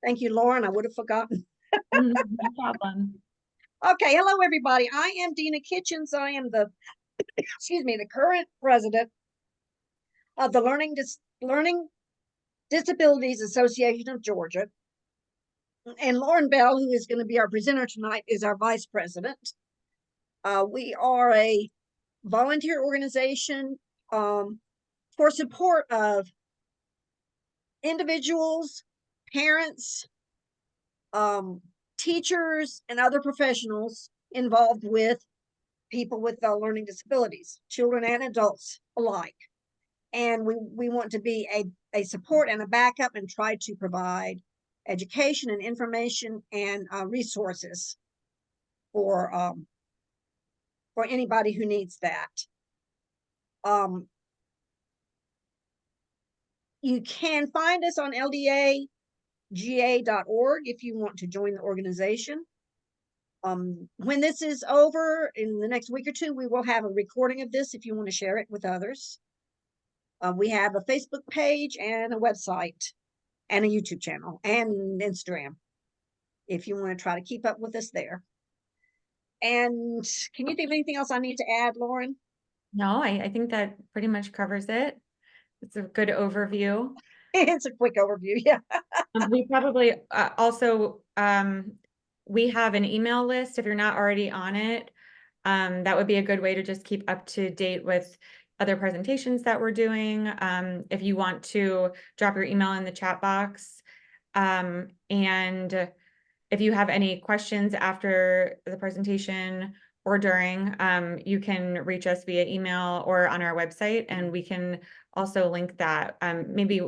Thank you, Lauren. I would have forgotten. No problem. Okay, hello everybody. I am Dina Kitchens. I am the excuse me, the current president of the Learning Disabilities Association of Georgia. And Lauren Bell, who is going to be our presenter tonight, is our vice president. We are a volunteer organization for support of individuals, parents, teachers, and other professionals involved with people with learning disabilities, children and adults alike. And we want to be a support and a backup and try to provide education and information and resources for anybody who needs that. You can find us on ldaga.org if you want to join the organization. When this is over in the next week or two, we will have a recording of this if you want to share it with others. We have a Facebook page and a website and a YouTube channel and Instagram if you want to try to keep up with us there. And can you think of anything else I need to add, Lauren? No, I think that pretty much covers it. It's a good overview. It's a quick overview. Yeah. We probably also we have an email list. If you're not already on it, that would be a good way to just keep up to date with other presentations that we're doing. If you want to drop your email in the chat box, and if you have any questions after the presentation or during, you can reach us via email or on our website, and we can also link that. Maybe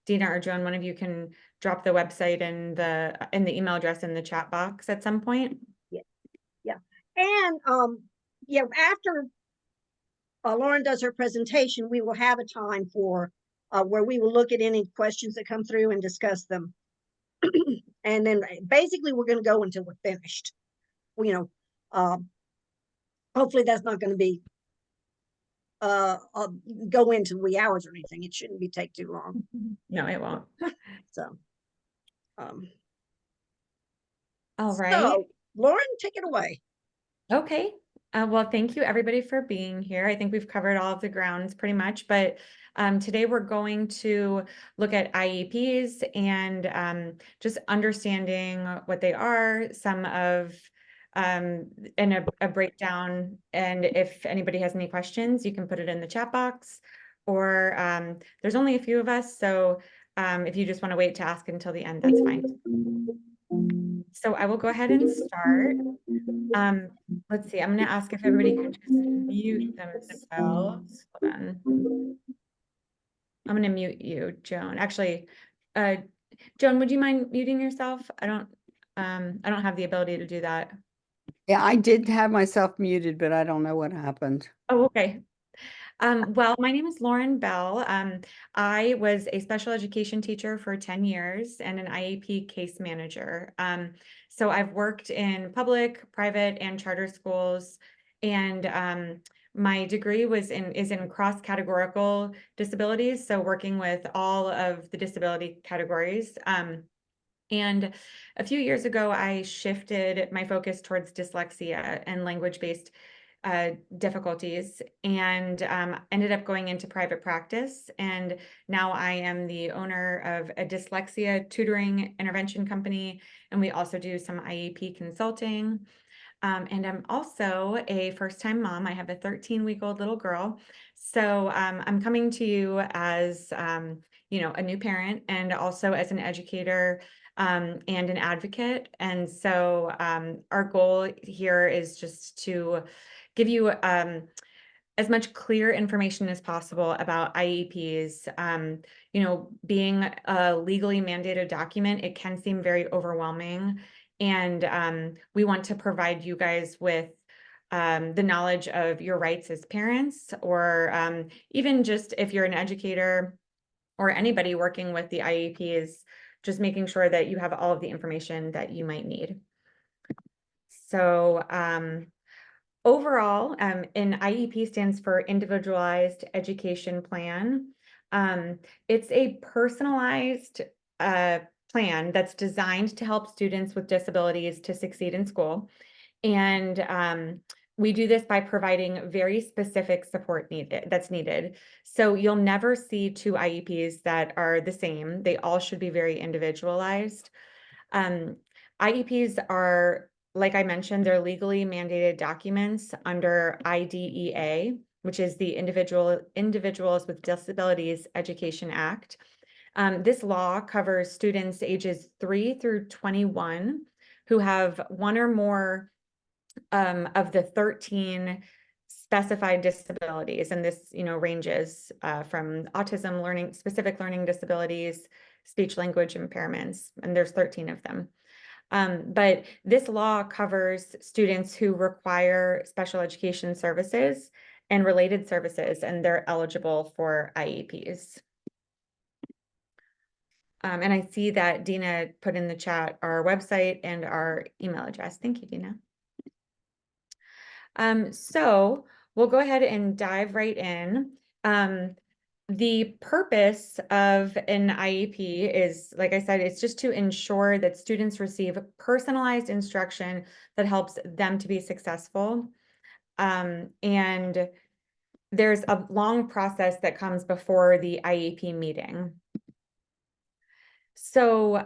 Dina or Joan, one of you can drop the website and the email address in the chat box at some point. Yeah. And yeah, after Lauren does her presentation, we will have a time for where we will look at any questions that come through and discuss them. And then basically we're going to go until we're finished. Hopefully that's not going to be go into wee hours or anything. It shouldn't be take too long. No, it won't. So all right. So Lauren, take it away. Okay. Well, thank you everybody for being here. I think we've covered all of the grounds pretty much, but today we're going to look at IEPs and just understanding what they are, some of and a breakdown. And if anybody has any questions, you can put it in the chat box, or there's only a few of us, so if you just want to wait to ask until the end, that's fine. So I will go ahead and start. Let's see, I'm going to ask if everybody could just mute themselves. Hold on. I'm going to mute you, Joan. Actually, Joan, would you mind muting yourself? I don't have the ability to do that. Yeah, I did have myself muted, but I don't know what happened. Oh, okay. Well, my name is Lauren Bell. I was a special education teacher for 10 years and an IEP case manager. So I've worked in public, private, and charter schools. And my degree is in cross-categorical disabilities, so working with all of the disability categories. And a few years ago, I shifted my focus towards dyslexia and language-based difficulties, and ended up going into private practice. And now I am the owner of a dyslexia tutoring intervention company, and we also do some IEP consulting. And I'm also a first-time mom. I have a 13-week-old little girl. So I'm coming to you as a new parent, and also as an educator and an advocate. And so our goal here is just to give you as much clear information as possible about IEPs. Being a legally mandated document, it can seem very overwhelming. And we want to provide you guys with the knowledge of your rights as parents, or even just if you're an educator or anybody working with the IEPs, just making sure that you have all of the information that you might need. So overall, an IEP stands for Individualized Education Plan. It's a personalized plan that's designed to help students with disabilities to succeed in school. And we do this by providing very specific support that's needed. So you'll never see two IEPs that are the same. They all should be very individualized. IEPs are, like I mentioned, they're legally mandated documents under IDEA, which is the Individuals with Disabilities Education Act. This law covers students ages 3 through 21 who have one or more of the 13 specified disabilities. And this, ranges from autism, specific learning disabilities, speech language impairments, and there's 13 of them. But this law covers students who require special education services and related services, and they're eligible for IEPs. And I see that Dina put in the chat our website and our email address. Thank you, Dina. So we'll go ahead and dive right in. The purpose of an IEP is, like I said, it's just to ensure that students receive personalized instruction that helps them to be successful. And there's a long process that comes before the IEP meeting. So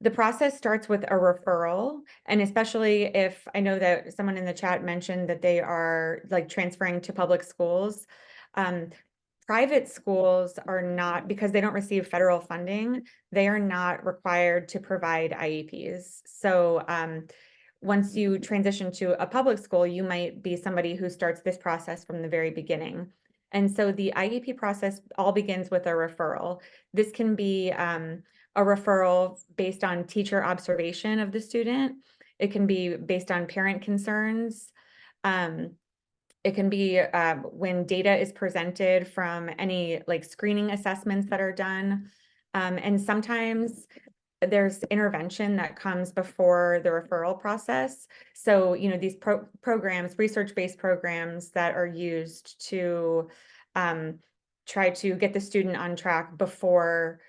the process starts with a referral, and especially if I know that someone in the chat mentioned that they are like transferring to public schools. Private schools are not, because they don't receive federal funding, they are not required to provide IEPs. So once you transition to a public school, you might be somebody who starts this process from the very beginning. And so the IEP process all begins with a referral. This can be a referral based on teacher observation of the student. It can be based on parent concerns. It can be when data is presented from any like screening assessments that are done. And sometimes there's intervention that comes before the referral process. So, these programs, research-based programs that are used to try to get the student on track before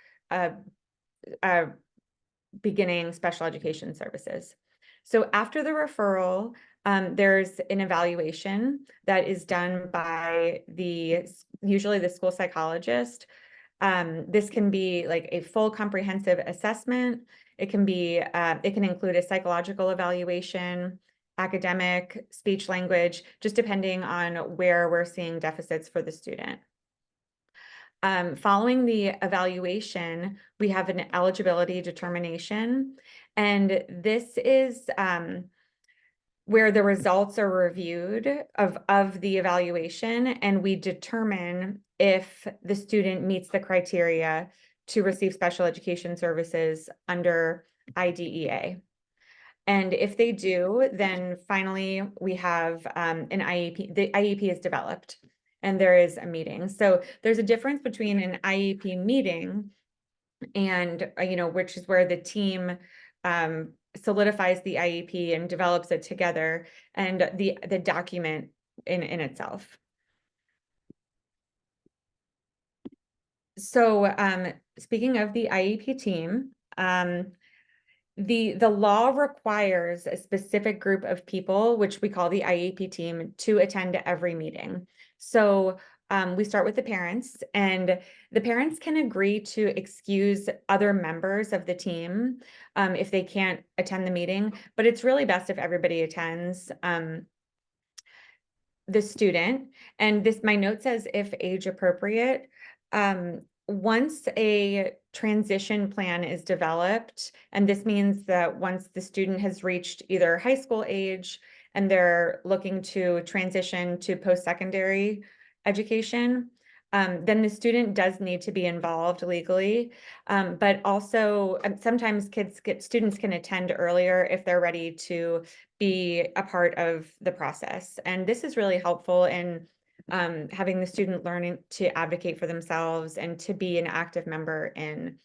beginning special education services. So after the referral, there's an evaluation that is done by usually the school psychologist. This can be like a full comprehensive assessment. It can include a psychological evaluation, academic, speech language, just depending on where we're seeing deficits for the student. Following the evaluation, we have an eligibility determination, and this is where the results are reviewed of the evaluation, and we determine if the student meets the criteria to receive special education services under IDEA. And if they do, then finally we have an IEP. The IEP is developed and there is a meeting. So there's a difference between an IEP meeting and, which is where the team solidifies the IEP and develops it together, and the document in itself. So speaking of the IEP team, the law requires a specific group of people, which we call the IEP team, to attend every meeting. So we start with the parents, and the parents can agree to excuse other members of the team if they can't attend the meeting, but it's really best if everybody attends. The student, and my note says if age appropriate. Once a transition plan is developed, and this means that once the student has reached either high school age and they're looking to transition to post-secondary education, then the student does need to be involved legally. But also sometimes students can attend earlier if they're ready to be a part of the process. And this is really helpful in having the student learning to advocate for themselves and to be an active member in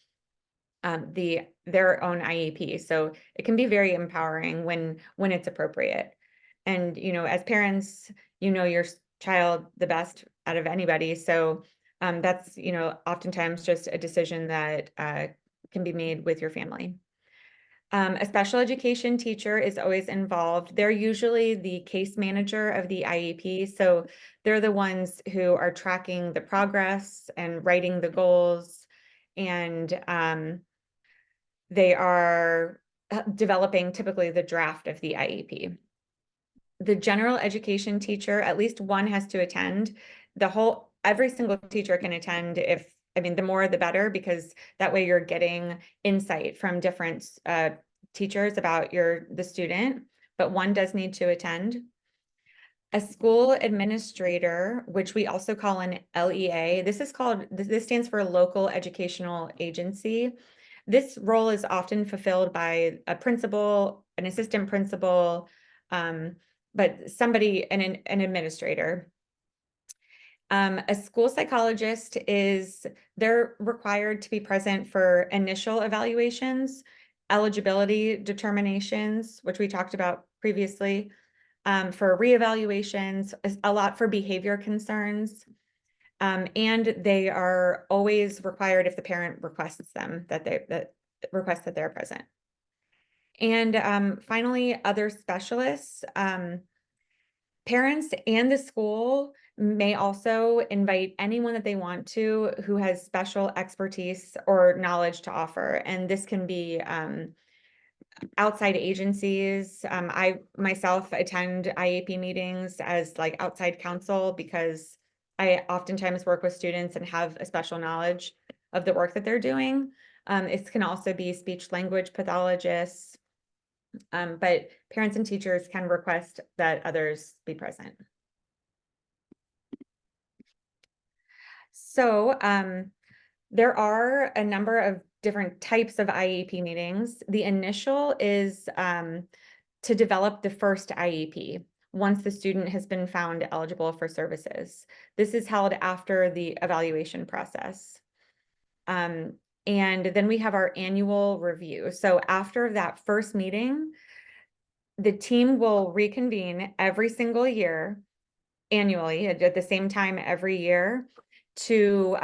their own IEP. So it can be very empowering when it's appropriate. And as parents, your child the best out of anybody. So that's oftentimes just a decision that can be made with your family. A special education teacher is always involved. They're usually the case manager of the IEP. So they're the ones who are tracking the progress and writing the goals. And they are developing typically the draft of the IEP. The general education teacher, at least one has to attend. Every single teacher can attend the more the better, because that way you're getting insight from different teachers about the student, but one does need to attend. A school administrator, which we also call an LEA, this stands for Local Educational Agency. This role is often fulfilled by a principal, an assistant principal, but somebody, an administrator. A school psychologist they're required to be present for initial evaluations, eligibility determinations, which we talked about previously, for reevaluations, a lot for behavior concerns. And they are always required if the parent requests them, that they're present. And finally, other specialists. Parents and the school may also invite anyone that they want to who has special expertise or knowledge to offer. And this can be outside agencies. I myself attend IEP meetings as like outside counsel, because I oftentimes work with students and have a special knowledge of the work that they're doing. It can also be speech language pathologists, but parents and teachers can request that others be present. So there are a number of different types of IEP meetings. The initial is to develop the first IEP once the student has been found eligible for services. This is held after the evaluation process. And then we have our annual review. So after that first meeting, the team will reconvene every single year, annually, at the same time every year, to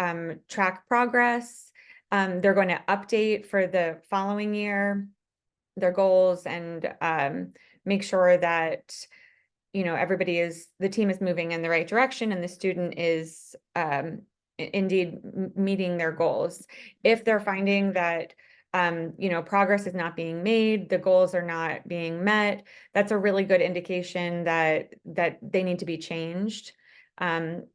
track progress. They're going to update for the following year their goals, and make sure that the team is moving in the right direction and the student is indeed meeting their goals. If they're finding that progress is not being made, the goals are not being met, that's a really good indication that they need to be changed. And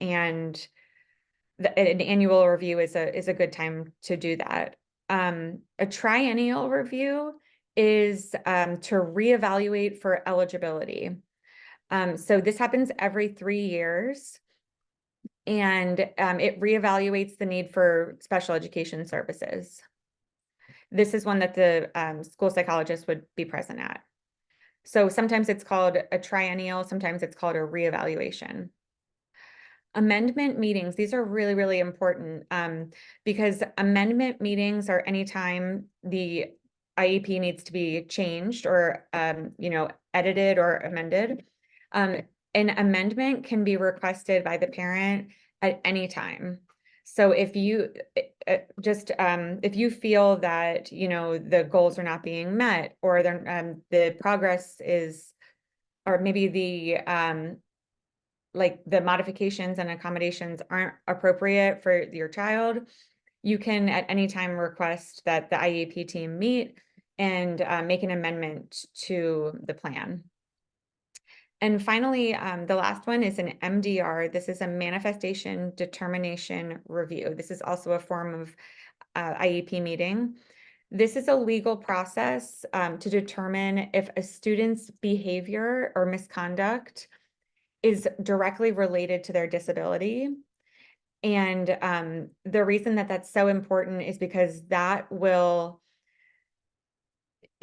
an annual review is a good time to do that. A triennial review is to reevaluate for eligibility. So this happens every 3 years, and it reevaluates the need for special education services. This is one that the school psychologist would be present at. So sometimes it's called a triennial, sometimes it's called a reevaluation. Amendment meetings, these are really, really important, because amendment meetings are anytime the IEP needs to be changed or edited or amended. An amendment can be requested by the parent at any time. So if you if you feel that the goals are not being met, or the progress is, or maybe the modifications and accommodations aren't appropriate for your child, you can at any time request that the IEP team meet and make an amendment to the plan. And finally, the last one is an MDR. This is a manifestation determination review. This is also a form of IEP meeting. This is a legal process to determine if a student's behavior or misconduct is directly related to their disability. And the reason that that's so important is because that will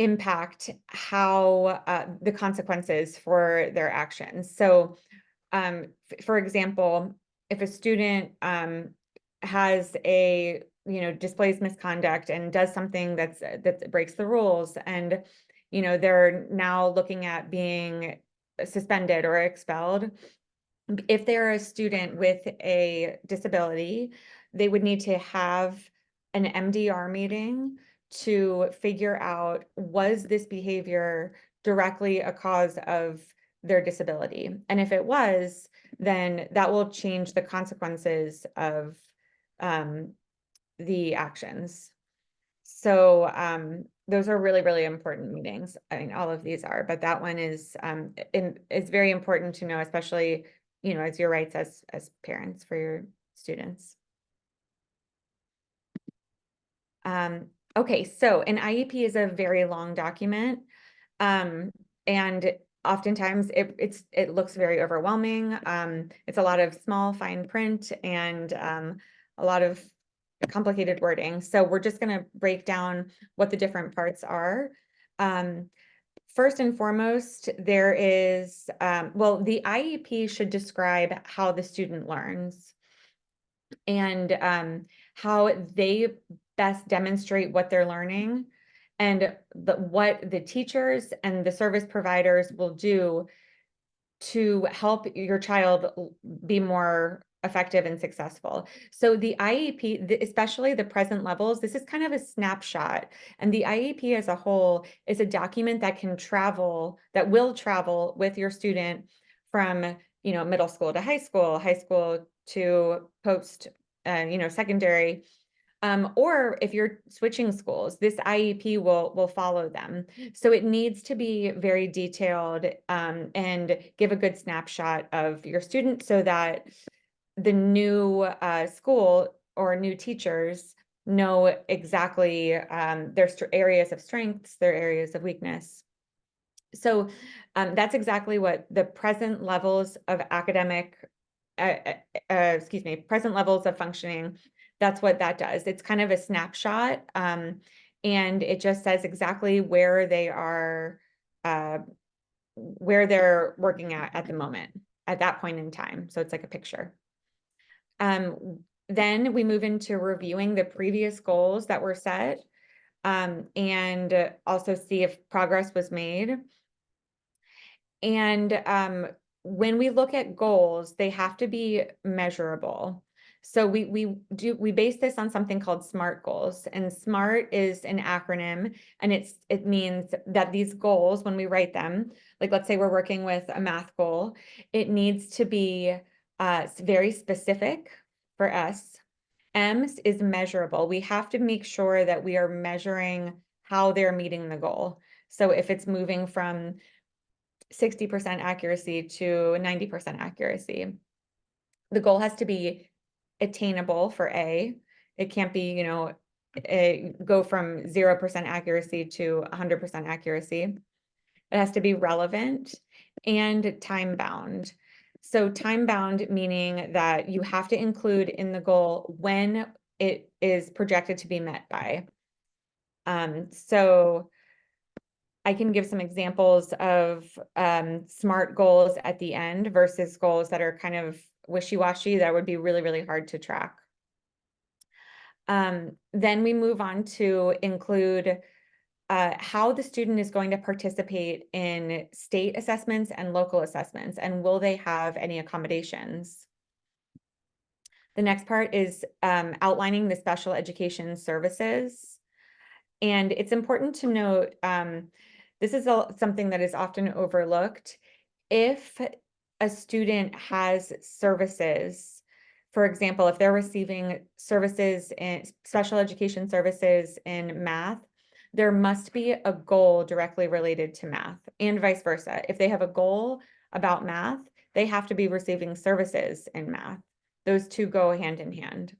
impact how the consequences for their actions. So for example, if a student has displays misconduct and does something that breaks the rules, and they're now looking at being suspended or expelled, if they're a student with a disability, they would need to have an MDR meeting to figure out, was this behavior directly a cause of their disability? And if it was, then that will change the consequences of the actions. So those are really, really important meetings. I mean, all of these are, but that one is it's very important to know, especially, you know, as your rights as parents for your students. Okay, so an IEP is a very long document, and oftentimes it looks very overwhelming. It's a lot of small fine print and a lot of complicated wording. So we're just going to break down what the different parts are. First and foremost, there is, well, the IEP should describe how the student learns and how they best demonstrate what they're learning, and what the teachers and the service providers will do to help your child be more effective and successful. So the IEP, especially the present levels, this is kind of a snapshot. And the IEP as a whole is a document that that will travel with your student from, you know, middle school to high school to post, secondary. Or if you're switching schools, this IEP will follow them. So it needs to be very detailed and give a good snapshot of your student so that the new school or new teachers know exactly their areas of strengths, their areas of weakness. So that's exactly what the present levels of present levels of functioning, that's what that does. It's kind of a snapshot, and it just says exactly where they are, where they're working at the moment, at that point in time. So it's like a picture. Then we move into reviewing the previous goals that were set, and also see if progress was made. And when we look at goals, they have to be measurable. So we base this on something called SMART goals, and SMART is an acronym, and it means that these goals, when we write them, like let's say we're working with a math goal, it needs to be very specific for us. M is measurable. We have to make sure that we are measuring how they're meeting the goal. So if it's moving from 60% accuracy to 90% accuracy, the goal has to be attainable for A. It can't be, go from 0% accuracy to 100% accuracy. It has to be relevant and time bound. So time bound meaning that you have to include in the goal when it is projected to be met by. So I can give some examples of SMART goals at the end versus goals that are kind of wishy-washy that would be really, really hard to track. Then we move on to include how the student is going to participate in state assessments and local assessments, and will they have any accommodations? The next part is outlining the special education services. And it's important to note, this is something that is often overlooked. If a student has services, for example, if they're receiving services in special education services in math, there must be a goal directly related to math, and vice versa. If they have a goal about math, they have to be receiving services in math. Those two go hand in hand.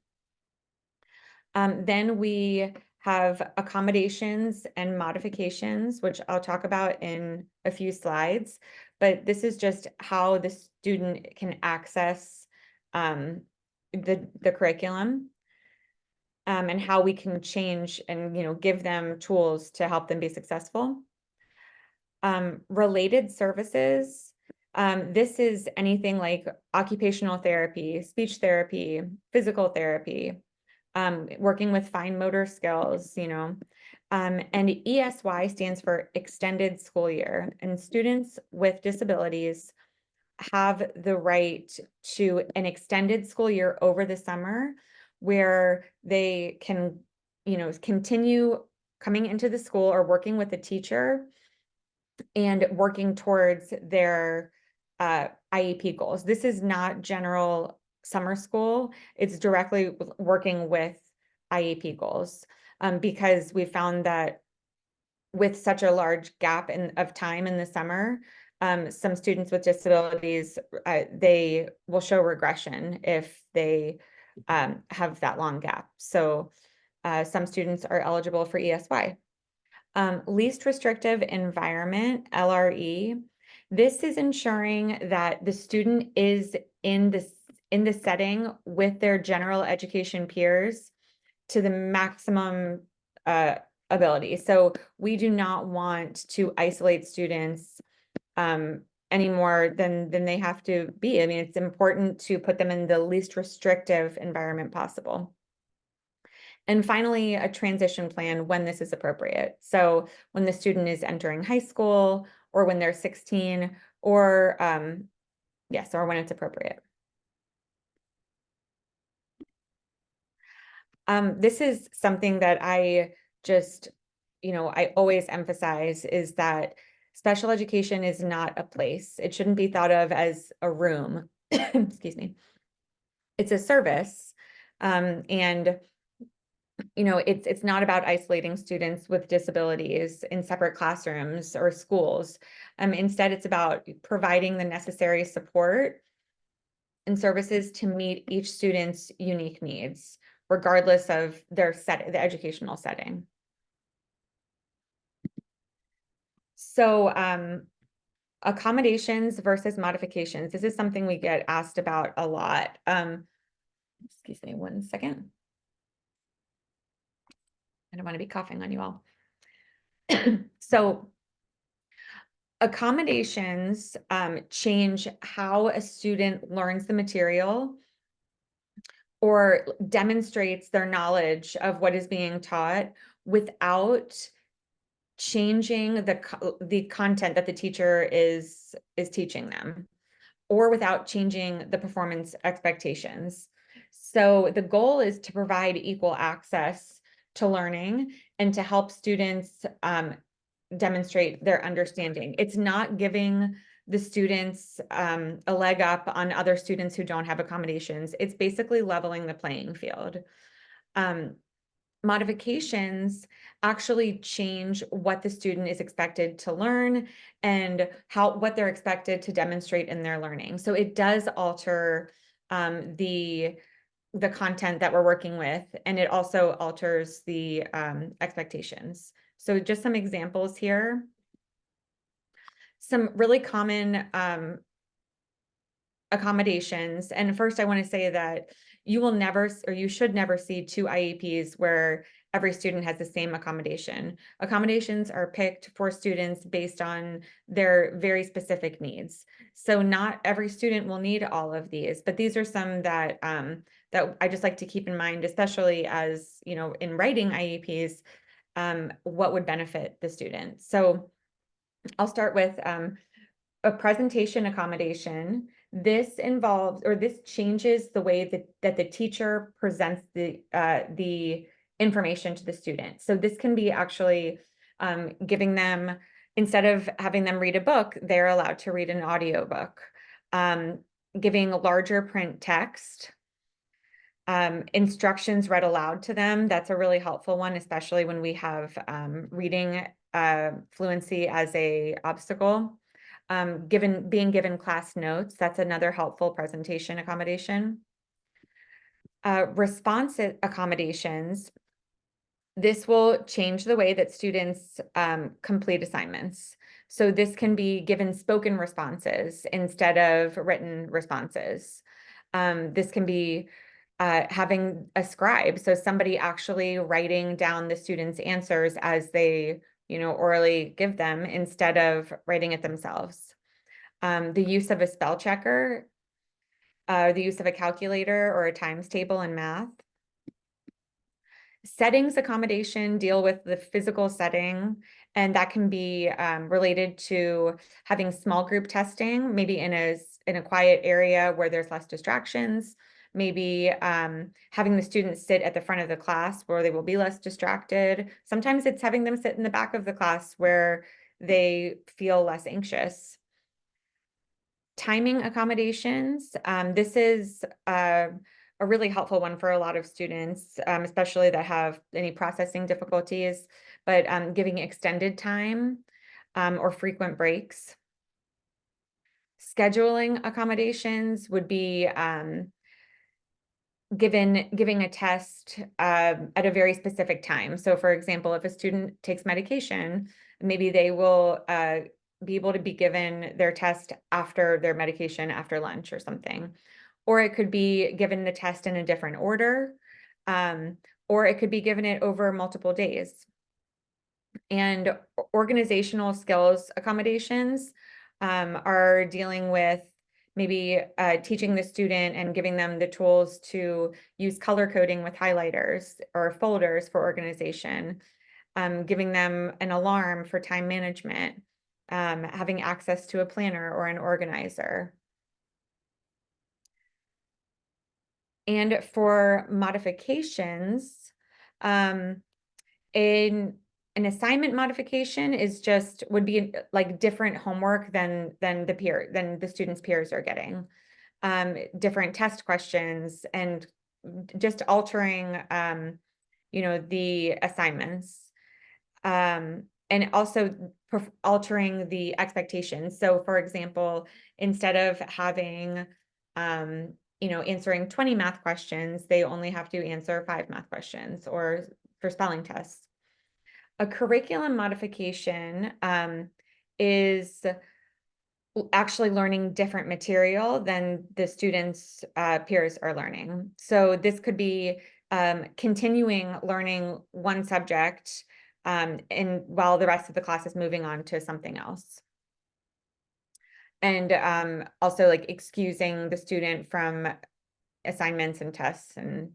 Then we have accommodations and modifications, which I'll talk about in a few slides, but this is just how the student can access the curriculum, and how we can change and give them tools to help them be successful. Related services, this is anything like occupational therapy, speech therapy, physical therapy, working with fine motor skills, and ESY stands for extended school year, and students with disabilities have the right to an extended school year over the summer where they can, continue coming into the school or working with a teacher and working towards their IEP goals. This is not general summer school. It's directly working with IEP goals, because we found that with such a large gap of time in the summer, some students with disabilities, they will show regression if they have that long gap. So some students are eligible for ESY. Least restrictive environment, LRE. This is ensuring that the student is in the setting with their general education peers to the maximum ability. So we do not want to isolate students any more than they have to be. I mean, it's important to put them in the least restrictive environment possible. And finally, a transition plan when this is appropriate. So when the student is entering high school, or when they're 16, or yes, or when it's appropriate. This is something that I just, I always emphasize, is that special education is not a place. It shouldn't be thought of as a room. Excuse me. It's a service. And it's not about isolating students with disabilities in separate classrooms or schools. Instead, it's about providing the necessary support and services to meet each student's unique needs, regardless of the educational setting. So accommodations versus modifications. This is something we get asked about a lot. Excuse me 1 second. I don't want to be coughing on you all. So accommodations change how a student learns the material or demonstrates their knowledge of what is being taught without changing the content that the teacher is teaching them, or without changing the performance expectations. So the goal is to provide equal access to learning and to help students demonstrate their understanding. It's not giving the students a leg up on other students who don't have accommodations. It's basically leveling the playing field. Modifications actually change what the student is expected to learn and what they're expected to demonstrate in their learning. So it does alter the content that we're working with, and it also alters the expectations. So just some examples here. Some really common accommodations. And first, I want to say that you will never, or you should never see 2 IEPs where every student has the same accommodation. Accommodations are picked for students based on their very specific needs. So not every student will need all of these, but these are some that that I just like to keep in mind, especially as, in writing IEPs, what would benefit the student. So I'll start with a presentation accommodation. This involves, or this changes the way that the teacher presents the information to the student. So this can be actually giving them, instead of having them read a book, they're allowed to read an audiobook. Giving larger print text. Instructions read aloud to them. That's a really helpful one, especially when we have reading fluency as a obstacle. Being given class notes, that's another helpful presentation accommodation. Response accommodations. This will change the way that students complete assignments. So this can be given spoken responses instead of written responses. This can be having a scribe, so somebody actually writing down the students' answers as they, orally give them instead of writing it themselves. The use of a spell checker, the use of a calculator or a times table in math. Settings accommodation deal with the physical setting, and that can be related to having small group testing, maybe in a quiet area where there's less distractions. maybe having the students sit at the front of the class where they will be less distracted. Sometimes it's having them sit in the back of the class where they feel less anxious. Timing accommodations. This is a really helpful one for a lot of students, especially that have any processing difficulties, but giving extended time or frequent breaks. Scheduling accommodations would be giving a test at a very specific time. So for example, if a student takes medication, maybe they will be able to be given their test after their medication, after lunch or something. Or it could be given the test in a different order, or it could be given it over multiple days. And organizational skills accommodations are dealing with maybe teaching the student and giving them the tools to use color coding with highlighters or folders for organization, giving them an alarm for time management, having access to a planner or an organizer. And for modifications, an assignment modification is just would be like different homework than the students' peers are getting. Different test questions and just altering the assignments. And also altering the expectations. So for example, instead of having answering 20 math questions, they only have to answer 5 math questions or for spelling tests. A curriculum modification is actually learning different material than the students' peers are learning. So this could be continuing learning one subject and while the rest of the class is moving on to something else. And also like excusing the student from assignments and tests and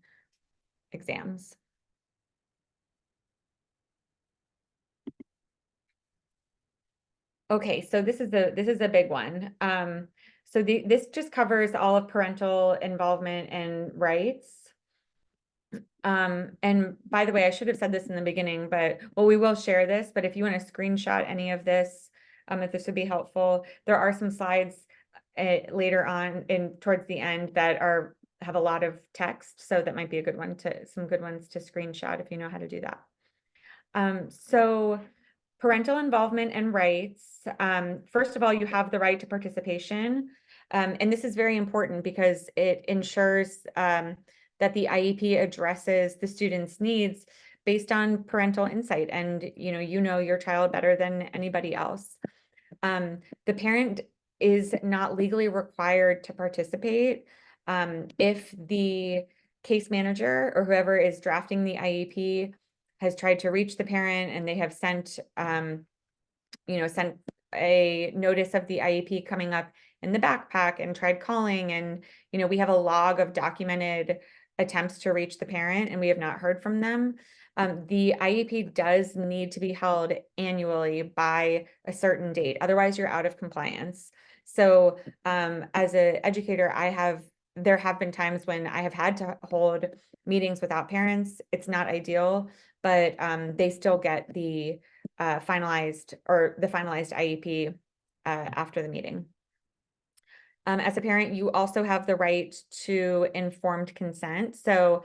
exams. Okay, so this is a big one. So this just covers all of parental involvement and rights. And by the way, I should have said this in the beginning, but we will share this, but if you want to screenshot any of this, if this would be helpful, there are some slides later on towards the end that have a lot of text, so that might be a good one some good ones to screenshot if you know how to do that. So parental involvement and rights. First of all, you have the right to participation. And this is very important because it ensures that the IEP addresses the student's needs based on parental insight. And you know your child better than anybody else. The parent is not legally required to participate if the case manager or whoever is drafting the IEP has tried to reach the parent and they have sent a notice of the IEP coming up in the backpack and tried calling, and we have a log of documented attempts to reach the parent and we have not heard from them. The IEP does need to be held annually by a certain date, otherwise you're out of compliance. So as an educator, there have been times when I have had to hold meetings without parents. It's not ideal, but they still get the finalized IEP after the meeting. As a parent, you also have the right to informed consent. So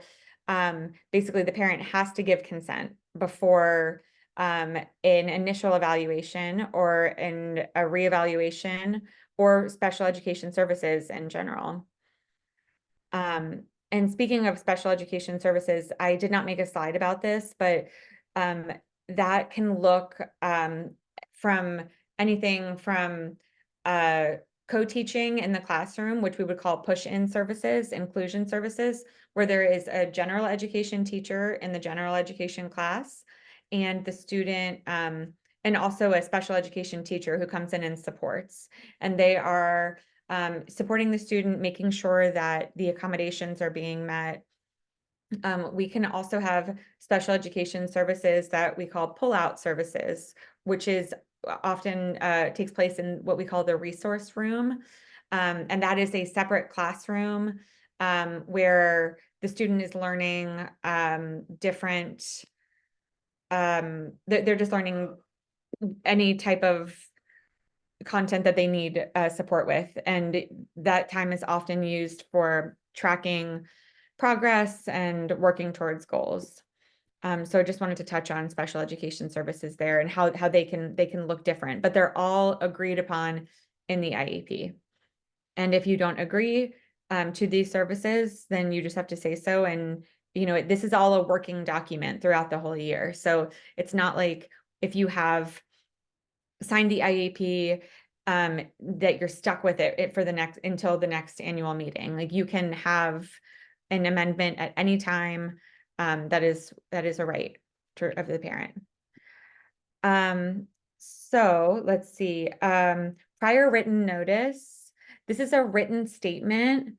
basically the parent has to give consent before an initial evaluation or a reevaluation or special education services in general. And speaking of special education services, I did not make a slide about this, but that can look from anything from co-teaching in the classroom, which we would call push-in services, inclusion services, where there is a general education teacher in the general education class and the student, and also a special education teacher who comes in and supports. And they are supporting the student, making sure that the accommodations are being met. We can also have special education services that we call pull-out services, which is often takes place in what we call the resource room. And that is a separate classroom where the student is learning different, they're just learning any type of content that they need support with. And that time is often used for tracking progress and working towards goals. So I just wanted to touch on special education services there and how they can look different, but they're all agreed upon in the IEP. And if you don't agree to these services, then you just have to say so. And this is all a working document throughout the whole year. So it's not like if you have signed the IEP that you're stuck with it for the next until the next annual meeting. Like you can have an amendment at any time. That is a right of the parent. So let's see. Prior written notice. This is a written statement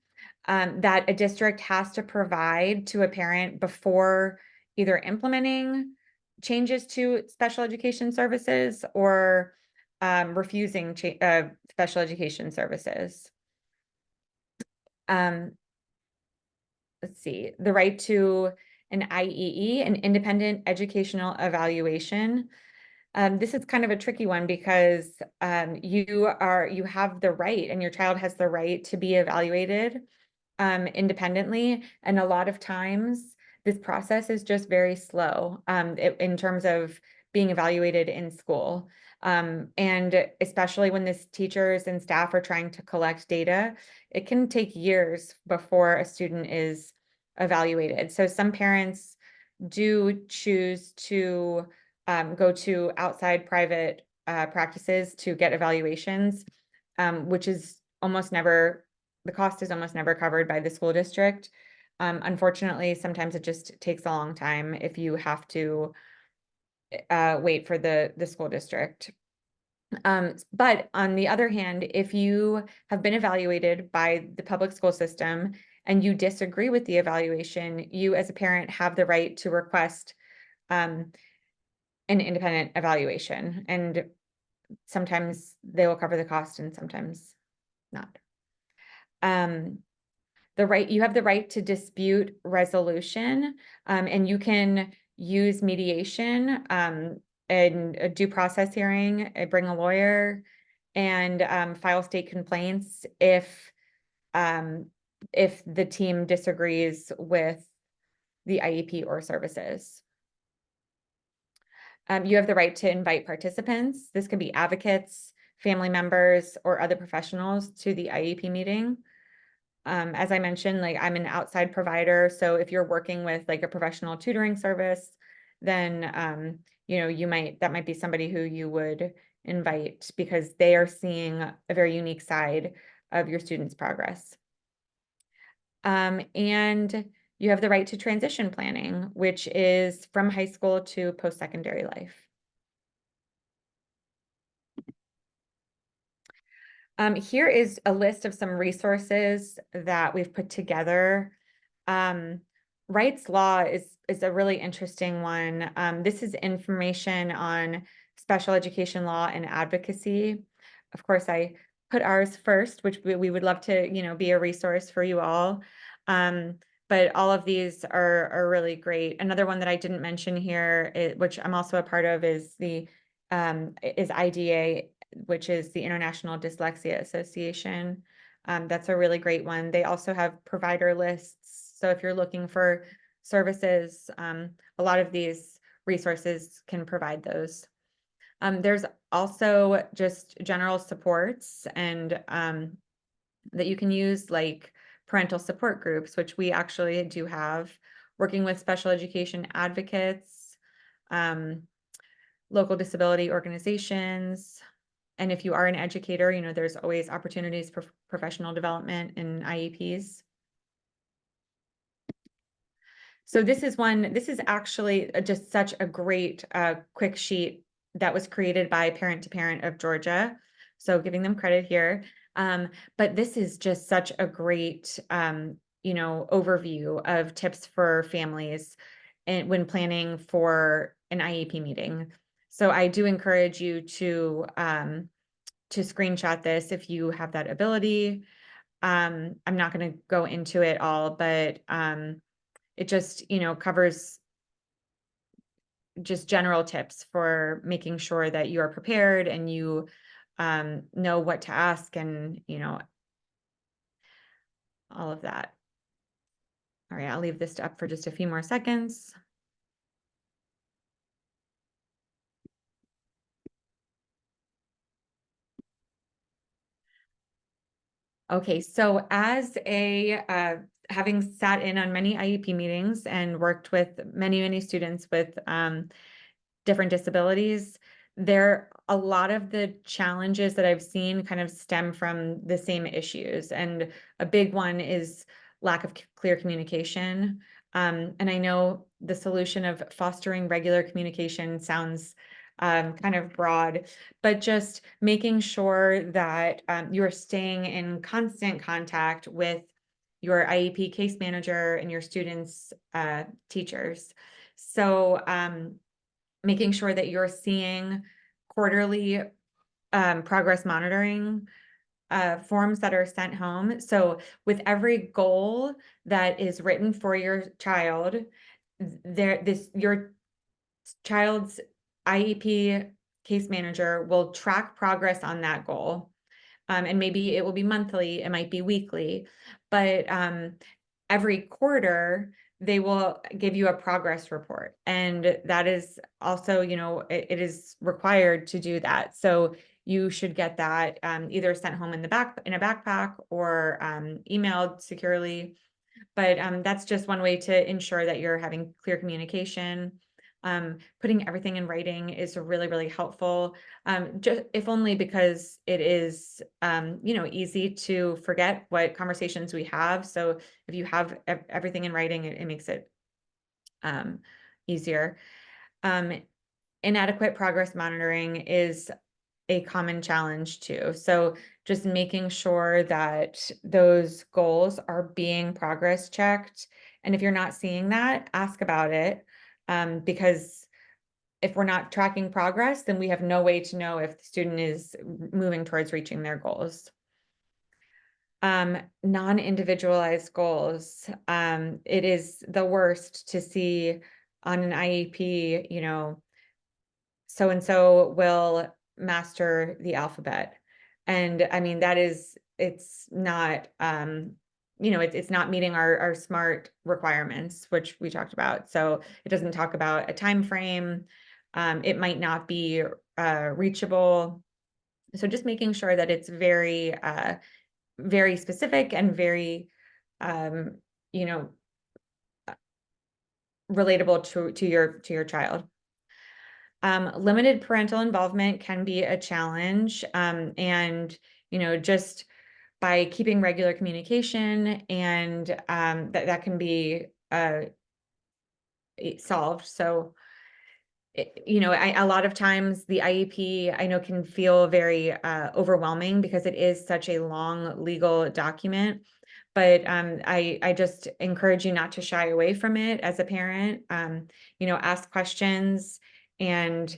that a district has to provide to a parent before either implementing changes to special education services or refusing special education services. Let's see, the right to an IEE, an independent educational evaluation. This is kind of a tricky one because you have the right, and your child has the right to be evaluated independently. And a lot of times this process is just very slow in terms of being evaluated in school. And especially when this teachers and staff are trying to collect data, it can take years before a student is evaluated. So some parents do choose to go to outside private practices to get evaluations, which is almost never, the cost is almost never covered by the school district. Unfortunately, sometimes it just takes a long time if you have to wait for the school district. But on the other hand, if you have been evaluated by the public school system and you disagree with the evaluation, you as a parent have the right to request an independent evaluation. And sometimes they will cover the cost and sometimes not. You have the right to dispute resolution, and you can use mediation and a due process hearing, bring a lawyer, and file state complaints if the team disagrees with the IEP or services. You have the right to invite participants. This can be advocates, family members, or other professionals to the IEP meeting. As I mentioned, like I'm an outside provider. So if you're working with like a professional tutoring service, then, that might be somebody who you would invite because they are seeing a very unique side of your students' progress. And you have the right to transition planning, which is from high school to post-secondary life. Here is a list of some resources that we've put together. Rights law is a really interesting one. This is information on special education law and advocacy. Of course, I put ours first, which we would love to, be a resource for you all. But all of these are really great. Another one that I didn't mention here, which I'm also a part of, is IDA, which is the International Dyslexia Association. That's a really great one. They also have provider lists. So if you're looking for services, a lot of these resources can provide those. There's also just general supports and that you can use, like parental support groups, which we actually do have, working with special education advocates, local disability organizations. And if you are an educator, there's always opportunities for professional development in IEPs. So this is actually just such a great quick sheet that was created by Parent to Parent of Georgia. So giving them credit here. But this is just such a great, overview of tips for families and when planning for an IEP meeting. So I do encourage you to screenshot this if you have that ability. I'm not going to go into it all, but it just, covers just general tips for making sure that you are prepared and you know what to ask, and all of that. All right, I'll leave this up for just a few more seconds. Okay, so as having sat in on many IEP meetings and worked with many students with different disabilities, a lot of the challenges that I've seen kind of stem from the same issues. And a big one is lack of clear communication. And I know the solution of fostering regular communication sounds kind of broad, but just making sure that you're staying in constant contact with your IEP case manager and your students' teachers. So making sure that you're seeing quarterly progress monitoring forms that are sent home. So with every goal that is written for your child, your child's IEP case manager will track progress on that goal. And maybe it will be monthly, it might be weekly, but every quarter they will give you a progress report. And that is also, it is required to do that. So you should get that either sent home in a backpack or emailed securely. But that's just one way to ensure that you're having clear communication. Putting everything in writing is really helpful. Just if only because it is, easy to forget what conversations we have. So if you have everything in writing, it makes it easier. Inadequate progress monitoring is a common challenge too. So just making sure that those goals are being progress checked. And if you're not seeing that, ask about it. Because if we're not tracking progress, then we have no way to know if the student is moving towards reaching their goals. Non-individualized goals. It is the worst to see on an IEP, so-and-so will master the alphabet. And I mean, it's not, it's not meeting our SMART requirements, which we talked about. So it doesn't talk about a time frame. It might not be reachable. So just making sure that it's very specific and very, um, you know, relatable to your child. Limited parental involvement can be a challenge. And, just by keeping regular communication, and that can be solved. So, a lot of times the IEP I know can feel very overwhelming because it is such a long legal document. But I just encourage you not to shy away from it as a parent. Ask questions, and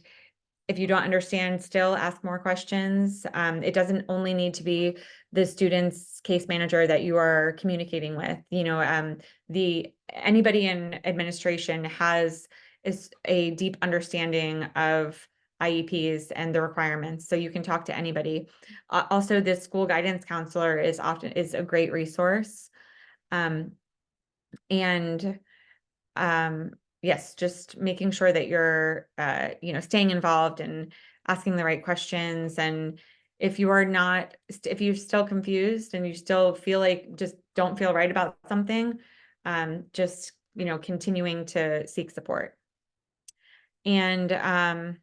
if you don't understand, still ask more questions. It doesn't only need to be the student's case manager that you are communicating with. Anybody in administration is a deep understanding of IEPs and the requirements, so you can talk to anybody. Also, the school guidance counselor is a great resource. And yes, just making sure that you're, staying involved and asking the right questions. And if you're still confused and you still feel like just don't feel right about something, just, continuing to seek support. And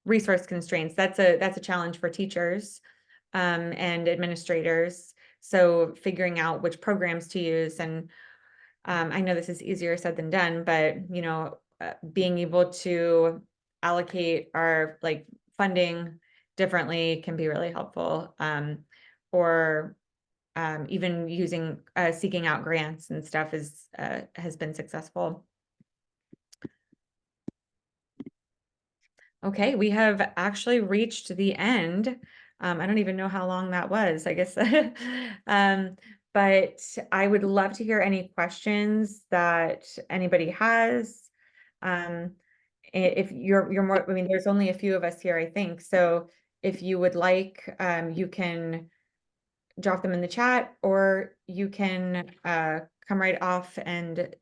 resource constraints, that's a challenge for teachers and administrators. So figuring out which programs to use. And I know this is easier said than done, but being able to allocate our funding differently can be really helpful. Or even seeking out grants and stuff has been successful. Okay, we have actually reached the end. I don't even know how long that was, I guess. But I would love to hear any questions that anybody has. If you're more, I mean, there's only a few of us here, I think. So if you would like, you can drop them in the chat, or you can come right off and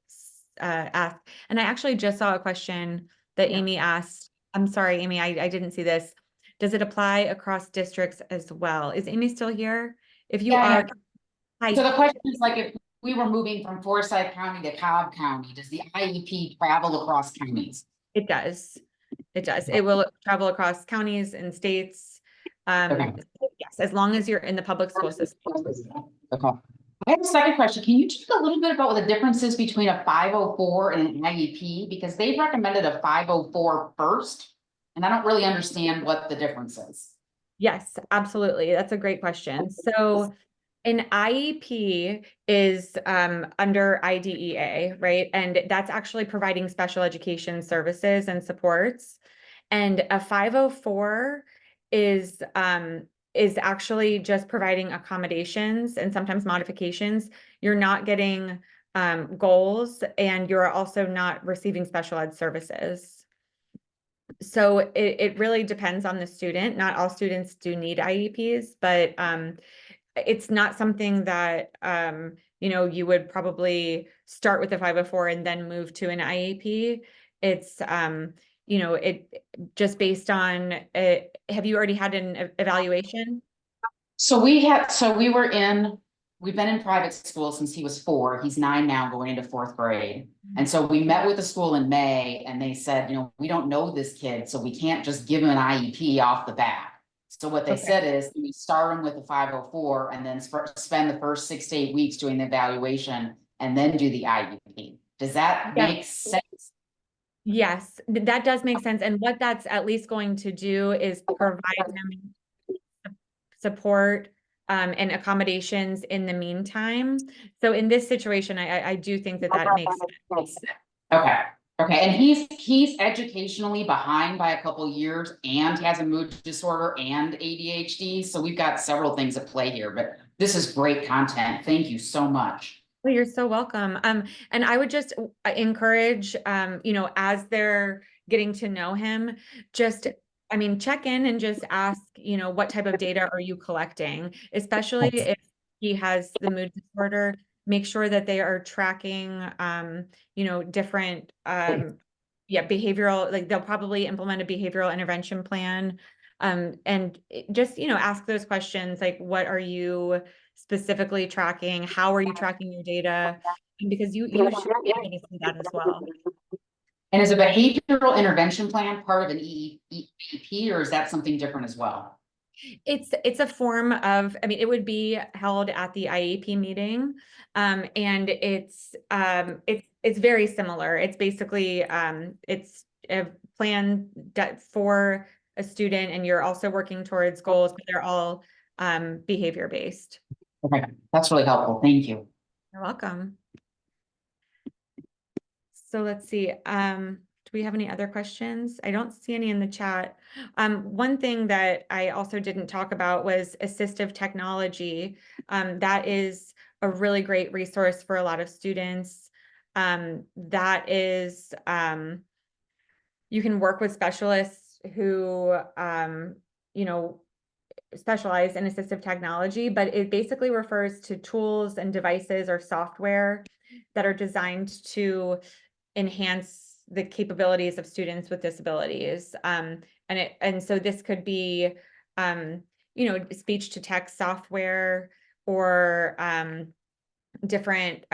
ask. And I actually just saw a question that Yeah. Amy asked. I'm sorry, Amy, I didn't see this. Does it apply across districts as well? Is Amy still here? If you Yeah, I are, am. hi. So the question is, like, if we were moving from Forsyth County to Cobb County, does the IEP travel across counties? It does. It does. It will travel across counties and states. Okay. Yes, as long as you're in the public school system. Okay. I have a second question. Can you talk a little bit about what the difference is between a 504 and an IEP? Because they've recommended a 504 first, and I don't really understand what the difference is. Yes, absolutely. That's a great question. So an IEP is under IDEA, right? And that's actually providing special education services and supports. And a 504 is actually just providing accommodations and sometimes modifications. You're not getting goals, and you're also not receiving special ed services. So it really depends on the student. Not all students do need IEPs, but it's not something that you would probably start with a 504 and then move to an IEP. It's it just based on have you already had an evaluation? We've been in private school since he was 4. He's 9 now, going into 4th grade. And so we met with the school in May, and they said, we don't know this kid, so we can't just give him an IEP off the bat. So what they Okay. said is, we start him with a 504 and then spend the first 6 to 8 weeks doing the evaluation and then do the IEP. Does that Yeah. make sense? Yes, that does make sense. And what that's at least going to do is provide them support and accommodations in the meantime. So in this situation, I do think that makes sense. Okay. Okay. And he's educationally behind by a couple years, and has a mood disorder and ADHD. So we've got several things at play here, but this is great content. Thank you so much. Well, you're so welcome. And I would just encourage, as they're getting to know him, check in and just ask, what type of data are you collecting, especially if he has the mood disorder. Make sure that they are tracking, different, behavioral, like they'll probably implement a behavioral intervention plan. And just, ask those questions like, what are you specifically tracking? How are you tracking your data? Because you should be able to see that as well. And is a behavioral intervention plan part of an IEP, or is that something different as well? It's a form of, it would be held at the IEP meeting. And it's very similar. It's basically, it's a plan for a student, and you're also working towards goals, but they're all behavior based. Okay, that's really helpful. Thank you. You're welcome. So let's see. Do we have any other questions? I don't see any in the chat. One thing that I also didn't talk about was assistive technology. That is a really great resource for a lot of students. That is, you can work with specialists who, specialize in assistive technology, but it basically refers to tools and devices or software that are designed to enhance the capabilities of students with disabilities. And so this could be, speech to text software, or different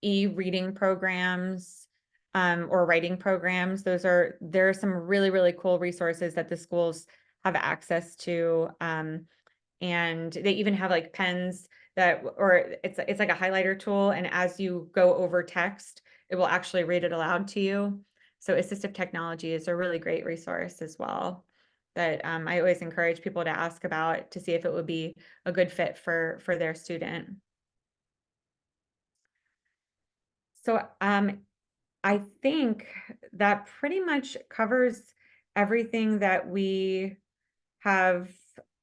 e-reading programs, or writing programs. There are some really, really cool resources that the schools have access to. And they even have like pens or it's like a highlighter tool. And as you go over text, it will actually read it aloud to you. So assistive technology is a really great resource as well, that I always encourage people to ask about to see if it would be a good fit for their student. So I think that pretty much covers everything that we have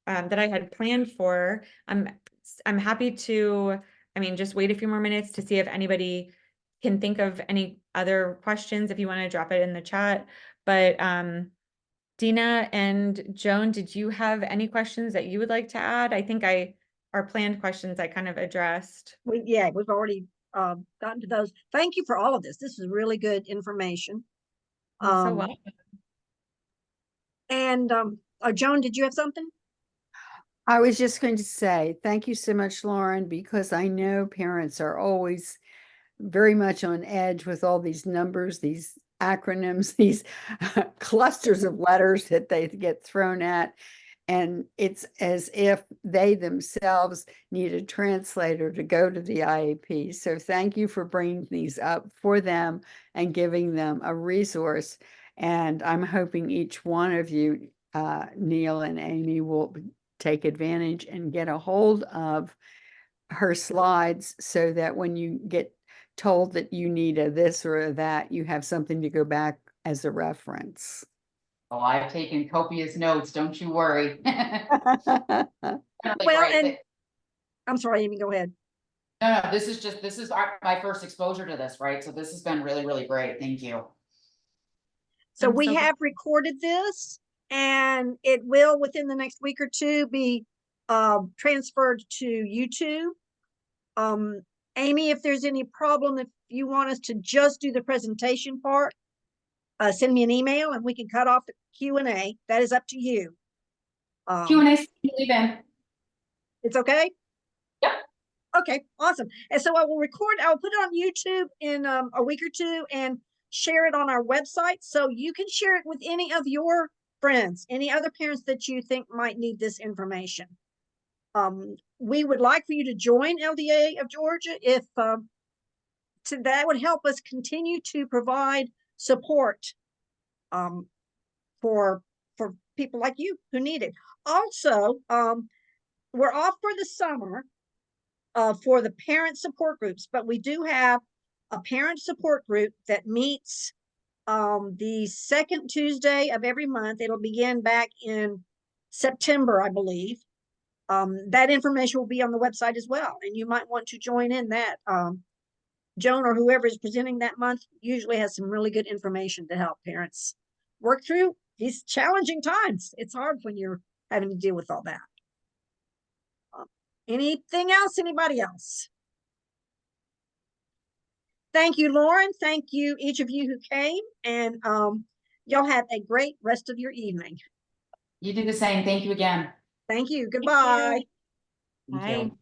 that I had planned for. I'm happy to, I mean, just wait a few more minutes to see if anybody can think of any other questions, if you want to drop it in the chat. But Dina and Joan, did you have any questions that you would like to add? I think our planned questions I kind of addressed. We've already gotten to those. Thank you for all of this. This is really good information. So welcome. And Joan, did you have something? I was just going to say, thank you so much, Lauren, because I know parents are always very much on edge with all these numbers, these acronyms, these clusters of letters that they get thrown at. And it's as if they themselves need a translator to go to the IEP. So thank you for bringing these up for them and giving them a resource. And I'm hoping each one of you, Neil and Amy, will take advantage and get a hold of her slides so that when you get told that you need a this or a that, you have something to go back as a reference. Oh, I've taken copious notes, don't you worry. Well, and I'm sorry, Amy, go ahead. No, this is my first exposure to this, right? So this has been really, really great. Thank you. So we have recorded this, and it will within the next week or two be transferred to YouTube. Amy, if there's any problem, if you want us to just do the presentation part, send me an email and we can cut off the Q&A. That is up to you. Q&A, leave in. It's okay? Yep. Okay, awesome. And so I will put it on YouTube in a week or two and share it on our website. So you can share it with any of your friends, any other parents that you think might need this information. We would like for you to join LDA of Georgia if that would help us continue to provide support for people like you who need it. Also, we're off for the summer for the parent support groups, but we do have a parent support group that meets the second Tuesday of every month. It'll begin back in September, I believe. That information will be on the website as well, and you might want to join in that. Joan or whoever is presenting that month usually has some really good information to help parents work through these challenging times. It's hard when you're having to deal with all that. Anything else? Anybody else? Thank you, Lauren. Thank you, each of you who came, and y'all have a great rest of your evening. You do the same. Thank you again. Thank you. Goodbye. Thank Bye. you.